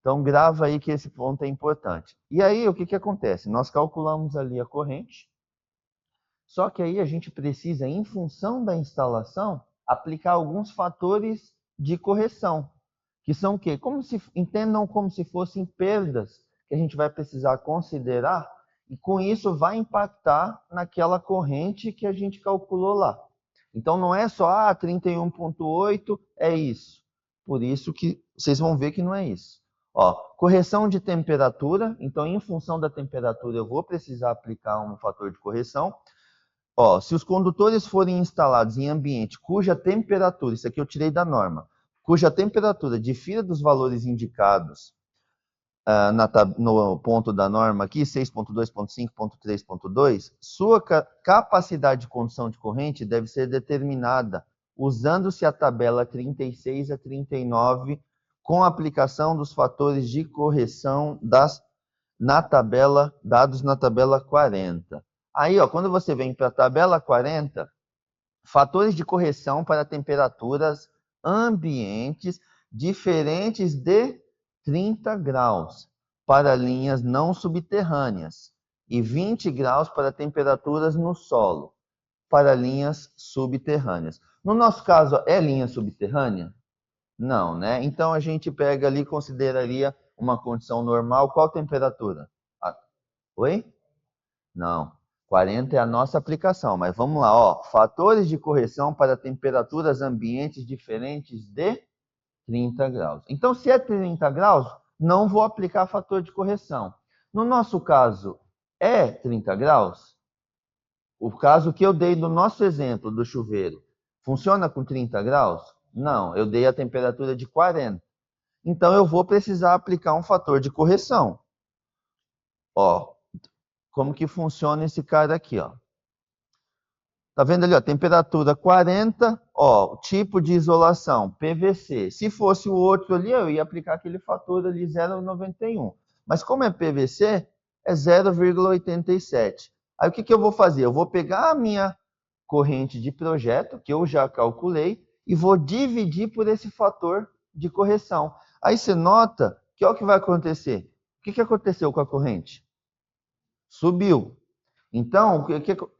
Então, grava aí que esse ponto é importante. E aí, o que que acontece? Nós calculamos ali a corrente, só que aí a gente precisa, em função da instalação, aplicar alguns fatores de correção, que são o quê? Entendam como se fossem perdas que a gente vai precisar considerar, e com isso vai impactar naquela corrente que a gente calculou lá. Então não é só 31,8 é isso. Por isso que vocês vão ver que não é isso. Ó, correção de temperatura, então em função da temperatura eu vou precisar aplicar um fator de correção. Ó, se os condutores forem instalados em ambiente cuja temperatura, isso aqui eu tirei da norma, cuja temperatura difira dos valores indicados no ponto da norma aqui, 6.2.5.3.2, sua capacidade de condução de corrente deve ser determinada usando-se a tabela 36 a 39 com a aplicação dos fatores de correção dados na tabela 40. Aí, ó, quando você vem para a tabela 40, fatores de correção para temperaturas ambientes diferentes de 30 graus para linhas não subterrâneas e 20 graus para temperaturas no solo para linhas subterrâneas. No nosso caso, é linha subterrânea? Não, né? Então a gente pega ali, consideraria uma condição normal. Qual temperatura? Oi? Não. 40 é a nossa aplicação, mas vamos lá, ó. Fatores de correção para temperaturas ambientes diferentes de 30 graus. Então, se é 30 graus, não vou aplicar fator de correção. No nosso caso, é 30 graus? O caso que eu dei do nosso exemplo do chuveiro, funciona com 30 graus? Não, eu dei a temperatura de 40. Então, eu vou precisar aplicar um fator de correção. Ó, como que funciona esse cara aqui, ó. Tá vendo ali, ó, temperatura 40, ó, tipo de isolação, PVC. Se fosse o outro ali, eu ia aplicar aquele fator ali 0,91. Mas como é PVC, é 0,87. Aí o que que eu vou fazer? Eu vou pegar a minha corrente de projeto, que eu já calculei, e vou dividir por esse fator de correção. Aí você nota que olha o que vai acontecer. O que que aconteceu com a corrente? Subiu. Então,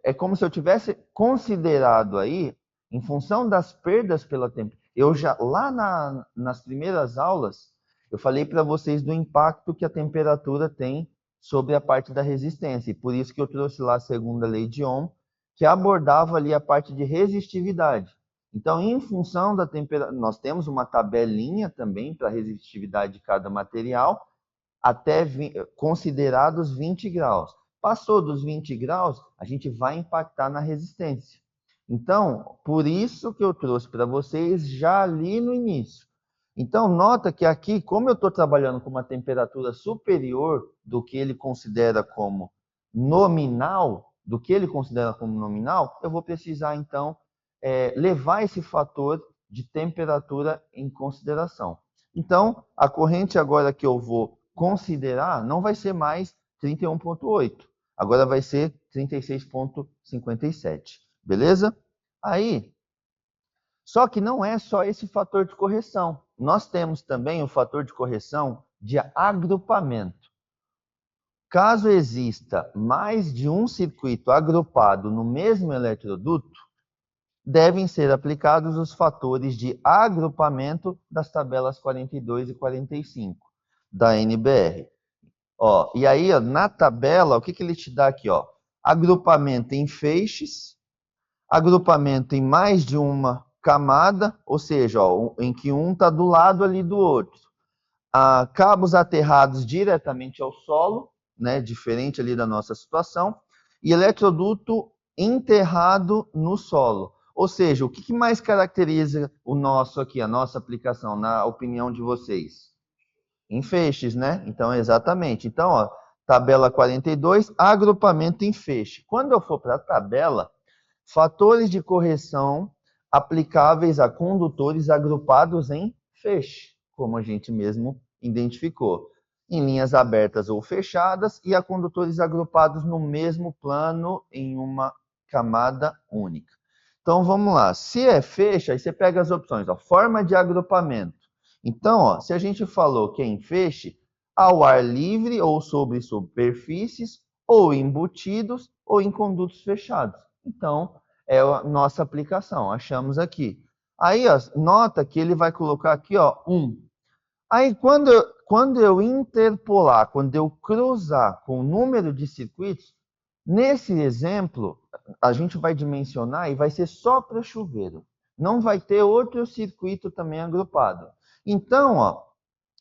é como se eu tivesse considerado aí, em função das perdas pela temperatura. Eu já, lá nas primeiras aulas, eu falei para vocês do impacto que a temperatura tem sobre a parte da resistência. E por isso que eu trouxe lá a segunda lei de Ohm, que abordava ali a parte de resistividade. Então, em função da temperatura, nós temos uma tabelinha também para a resistividade de cada material, até considerados 20 graus. Passou dos 20 graus, a gente vai impactar na resistência. Então, por isso que eu trouxe para vocês já ali no início. Então, nota que aqui, como eu estou trabalhando com uma temperatura superior do que ele considera como nominal, eu vou precisar, então, levar esse fator de temperatura em consideração. Então, a corrente agora que eu vou considerar não vai ser mais 31,8. Agora vai ser 36,57. Beleza? Aí, só que não é só esse fator de correção. Nós temos também o fator de correção de agrupamento. Caso exista mais de um circuito agrupado no mesmo eletroduto, devem ser aplicados os fatores de agrupamento das tabelas 42 e 45 da NBR. Ó, e aí, ó, na tabela, o que ele te dá aqui? Ó? Agrupamento em feixes, agrupamento em mais de uma camada, ou seja, ó, em que um está do lado ali do outro. Cabos aterrados diretamente ao solo, né, diferente ali da nossa situação, e eletroduto enterrado no solo. Ou seja, o que mais caracteriza o nosso aqui, a nossa aplicação, na opinião de vocês? Em feixes, né? Então, exatamente. Então, ó, tabela 42, agrupamento em feixe. Quando eu for para a tabela, fatores de correção aplicáveis a condutores agrupados em feixe, como a gente mesmo identificou, em linhas abertas ou fechadas e a condutores agrupados no mesmo plano em uma camada única. Então, vamos lá. Se é feixe, aí você pega as opções. Ó, forma de agrupamento. Então, ó, se a gente falou que é em feixe, ao ar livre ou sobre superfícies, ou embutidos, ou em condutos fechados. Então, é a nossa aplicação, achamos aqui. Aí, ó, nota que ele vai colocar aqui, ó, 1. Aí, quando eu interpolar, quando eu cruzar com o número de circuitos, nesse exemplo, a gente vai dimensionar e vai ser só para chuveiro. Não vai ter outro circuito também agrupado. Então, ó,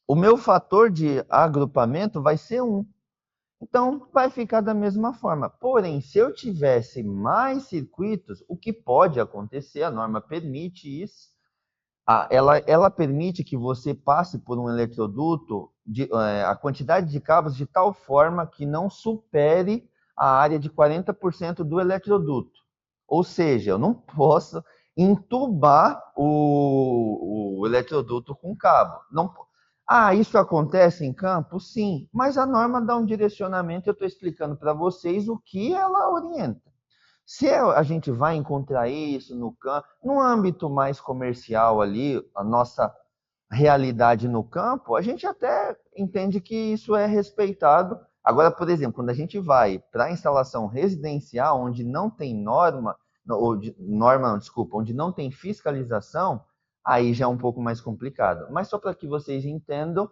o meu fator de agrupamento vai ser 1. Então, vai ficar da mesma forma. Porém, se eu tivesse mais circuitos, o que pode acontecer, a norma permite isso, ela permite que você passe por um eletroduto, a quantidade de cabos de tal forma que não supere a área de 40% do eletroduto. Ou seja, eu não posso entubar o eletroduto com cabo. Não, isso acontece em campo? Sim, mas a norma dá um direcionamento, eu estou explicando para vocês o que ela orienta. Se a gente vai encontrar isso no campo, no âmbito mais comercial ali, a nossa realidade no campo, a gente até entende que isso é respeitado. Agora, por exemplo, quando a gente vai para a instalação residencial, onde não tem norma, desculpa, onde não tem fiscalização, aí já é um pouco mais complicado. Mas só para que vocês entendam,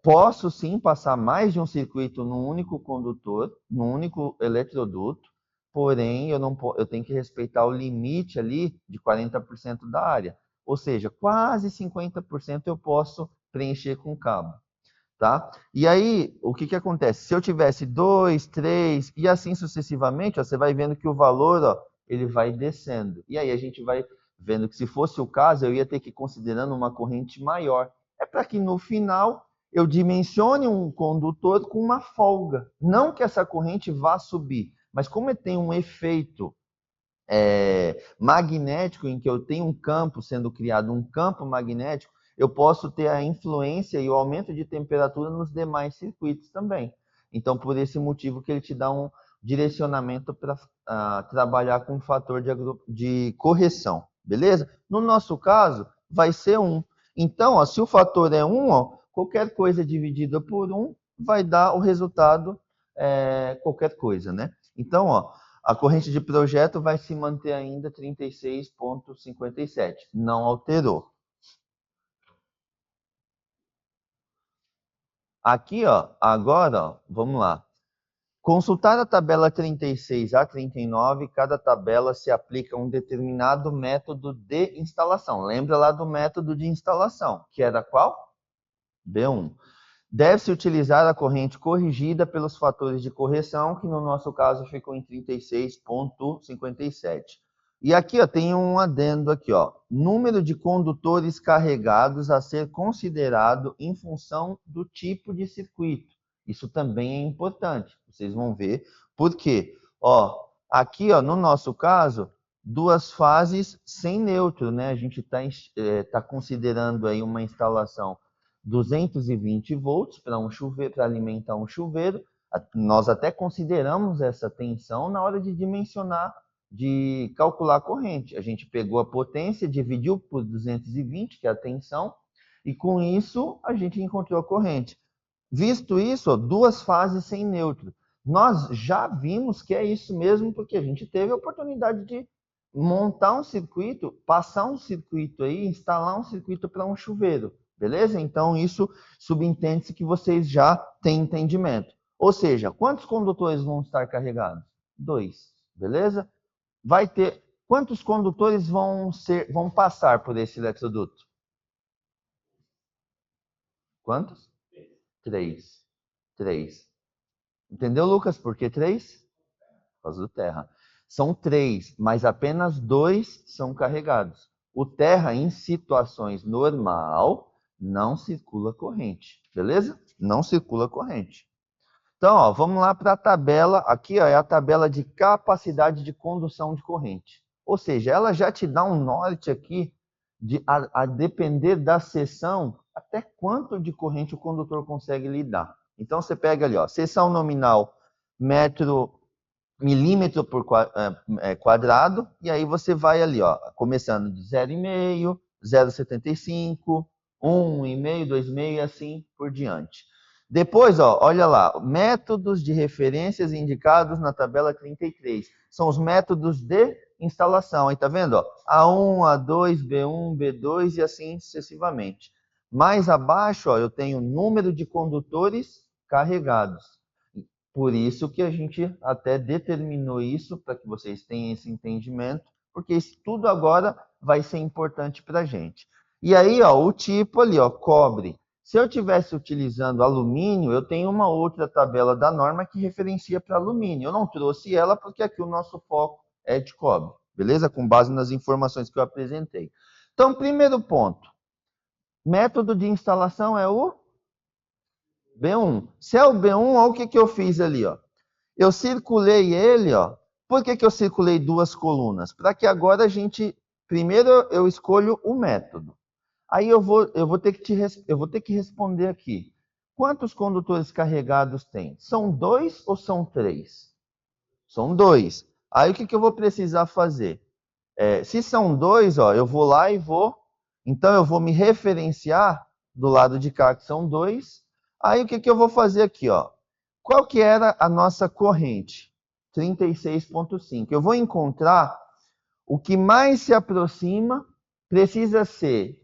posso sim passar mais de um circuito num único condutor, num único eletroduto, porém eu tenho que respeitar o limite ali de 40% da área. Ou seja, quase 50% eu posso preencher com cabo. Tá? E aí, o que acontece? Se eu tivesse 2, 3 e assim sucessivamente, ó, você vai vendo que o valor, ó, ele vai descendo. E aí a gente vai vendo que se fosse o caso, eu ia ter que ir considerando uma corrente maior. É para que no final eu dimensione um condutor com uma folga. Não que essa corrente vá subir, mas como ele tem um efeito magnético, em que eu tenho um campo sendo criado, um campo magnético, eu posso ter a influência e o aumento de temperatura nos demais circuitos também. Então, por esse motivo que ele te dá um direcionamento para trabalhar com um fator de correção, beleza? No nosso caso, vai ser 1. Então, ó, se o fator é 1, ó, qualquer coisa dividida por 1 vai dar o resultado qualquer coisa, né? Então, ó, a corrente de projeto vai se manter ainda 36,57. Não alterou. Aqui, ó, agora, ó, vamos lá. Consultar a tabela 36 a 39, cada tabela se aplica a um determinado método de instalação. Lembra lá do método de instalação, que era qual? B1. Deve-se utilizar a corrente corrigida pelos fatores de correção, que no nosso caso ficou em 36,57. E aqui ó, tem um adendo aqui, ó. Número de condutores carregados a ser considerado em função do tipo de circuito. Isso também é importante. Vocês vão ver por quê. Ó, aqui ó, no nosso caso, 2 fases sem neutro, né? A gente tá considerando aí uma instalação 220 volts para um chuveiro, para alimentar um chuveiro. Nós até consideramos essa tensão na hora de dimensionar, de calcular a corrente. A gente pegou a potência, dividiu por 220, que é a tensão, e com isso a gente encontrou a corrente. Visto isso, ó, 2 fases sem neutro. Nós já vimos que é isso mesmo, porque a gente teve a oportunidade de montar um circuito, passar um circuito aí, instalar um circuito para um chuveiro. Beleza? Então, isso subentende-se que vocês já têm entendimento. Ou seja, quantos condutores vão estar carregados? 2. Beleza? Vai ter. Quantos condutores vão passar por esse eletroduto? Quantos? 3. 3. Entendeu, Lucas? Por que 3? Por causa do terra. São 3, mas apenas 2 são carregados. O terra, em situações normal, não circula corrente, beleza? Não circula corrente. Então, ó, vamos lá para a tabela. Aqui ó, é a tabela de capacidade de condução de corrente. Ou seja, ela já te dá um norte aqui, a depender da seção, até quanto de corrente o condutor consegue lidar. Então, você pega ali, ó, seção nominal, milímetro por quadrado, e aí você vai ali, ó, começando de 0,5, 0,75, 1,5, 2,5 e assim por diante. Depois, ó, olha lá, métodos de referências indicados na tabela 33. São os métodos de instalação, aí tá vendo? Ó? A1, A2, B1, B2 e assim sucessivamente. Mais abaixo, ó, eu tenho o número de condutores carregados. Por isso que a gente até determinou isso, para que vocês tenham esse entendimento, porque isso tudo agora vai ser importante para a gente. E aí, ó, o tipo ali, ó, cobre. Se eu estivesse utilizando alumínio, eu tenho uma outra tabela da norma que referencia para alumínio. Eu não trouxe ela porque aqui o nosso foco é de cobre, beleza? Com base nas informações que eu apresentei. Então, primeiro ponto. Método de instalação é o B1. Se é o B1, olha o que eu fiz ali, ó. Eu circulei ele, ó. Por que eu circulei duas colunas? Para que agora a gente, primeiro eu escolho o método. Aí eu vou ter que responder aqui. Quantos condutores carregados tem? São 2 ou são 3? São 2. Aí o que eu vou precisar fazer? Se são 2, ó, eu vou lá e vou. Então eu vou me referenciar do lado de cá, que são 2. Aí o que eu vou fazer aqui, ó? Qual que era a nossa corrente? 36,5. Eu vou encontrar o que mais se aproxima, precisa ser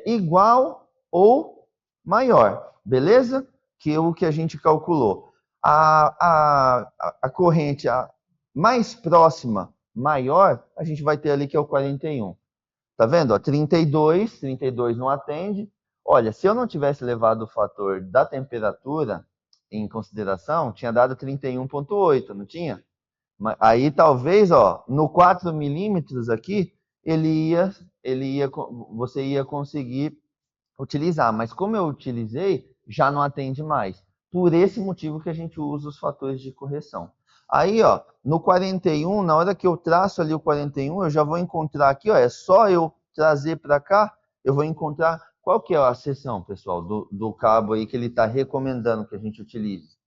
igual ou maior, beleza? Que é o que a gente calculou. A corrente mais próxima, maior, a gente vai ter ali que é o 41. Tá vendo? Ó, 32 não atende. Olha, se eu não tivesse levado o fator da temperatura em consideração, tinha dado 31,8, não tinha? Aí talvez, ó, no 4 milímetros aqui, você ia conseguir utilizar. Mas como eu utilizei, já não atende mais. Por esse motivo que a gente usa os fatores de correção. Aí, ó, no 41, na hora que eu traço ali o 41, eu já vou encontrar aqui, ó, é só eu trazer para cá, eu vou encontrar qual que é a seção, pessoal, do cabo aí que ele está recomendando que a gente utilize.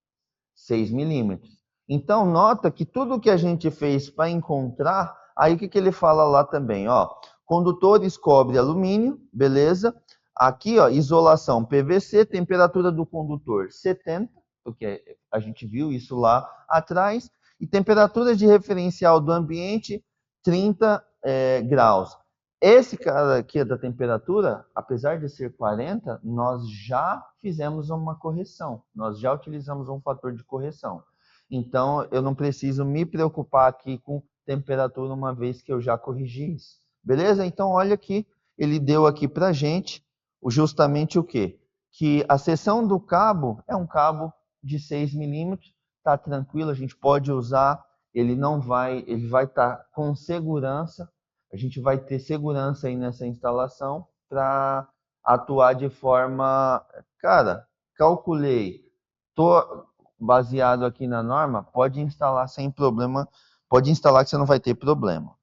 6 milímetros. Então, nota que tudo que a gente fez para encontrar, aí o que ele fala lá também, ó, condutores cobre e alumínio, beleza? Aqui, ó, isolação PVC, temperatura do condutor 70, porque a gente viu isso lá atrás, e temperatura de referencial do ambiente 30 graus. Esse cara aqui da temperatura, apesar de ser 40, nós já fizemos uma correção, nós já utilizamos um fator de correção. Então, eu não preciso me preocupar aqui com temperatura, uma vez que eu já corrigi isso. Beleza? Então, olha aqui, ele deu aqui para a gente justamente o quê? Que a seção do cabo é um cabo de 6 milímetros, tá tranquilo, a gente pode usar, ele vai estar com segurança, a gente vai ter segurança aí nessa instalação para atuar de forma, cara, calculei, tô baseado aqui na norma, pode instalar sem problema, pode instalar que você não vai ter problema.